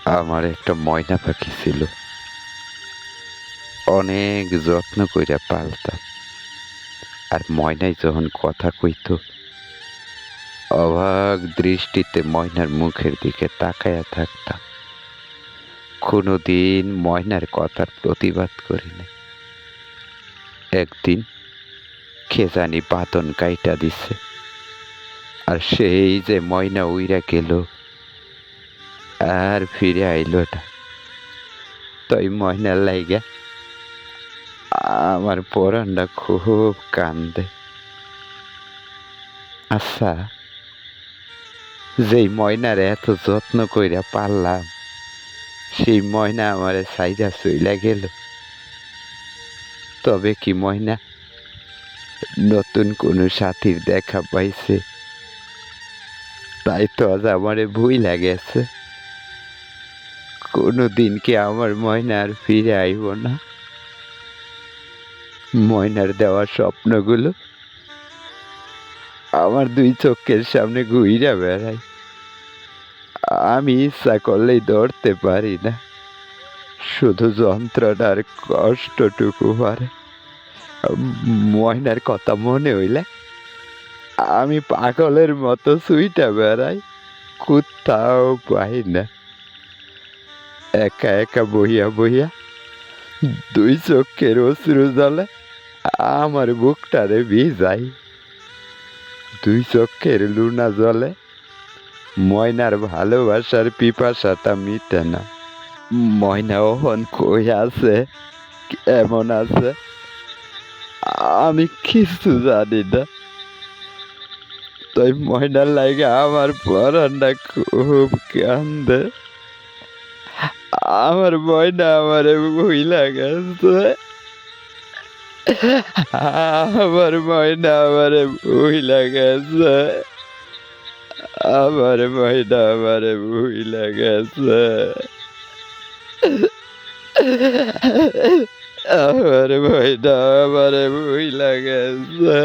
আমার একটা ময়না পাখি ছিল। অনেক যত্ন কইরা পালতাম। আর ময়নায় যখন কথা কইত, অবাক দৃষ্টিতে ময়নার মুখের দিকে তাকায়া থাকতাম। কোনোদিন ময়নার কথার প্রতিবাদ করিনি। একদিন কে জানি বাদন কাইটা দিছে, আর সেই যে ময়না উইরা গেল, আর ফিরে আইল না। তাই ময়নার লাইগা আমার পরানটা খুব কান্দে। আচ্ছা, যেই ময়নার এত যত্ন কইরা পাললাম, সেই ময়না আমারে ছাইরা চইলা গেল। তবে কি ময়না নতুন কোনো সাথীর দেখা পাইছে? তাই তো আজ আমারে ভুইলা গেছে। কোনোদিন কি আমার ময়না আর ফিরে আইব না? ময়নার দেওয়া স্বপ্নগুলো আমার দুই চোখের সামনে ঘুইরা বেড়ায়। আমি ইচ্ছা করলেই ধরতে পারি না, শুধু যন্ত্রণার কষ্টটুকু পারে। ময়নার কথা মনে হইলে আমি পাগলের মতো ছুইটা বেড়াই, কোথাও পাই না। একা একা বইয়া বইয়া দুই চোখের অশ্রু জলে আমার বুকটারে ভিজাই। দুই চোখের লুনা জলে ময়নার ভালোবাসার পিপাসাটা মিটে না। ময়না ওহন কই আছে, কেমন আছে, আমি কিছু জানি না। তাই ময়নার লাগে আমার পরানটা খুব কান্দে। আমার ময়না আমারে ভুইলা গেছে। আমার ময়না আমারে ভুইলা গেছে। আমার ময়না আমারে ভুইলা গেছে। আমার ময়না আমারে ভুইলা গেছে।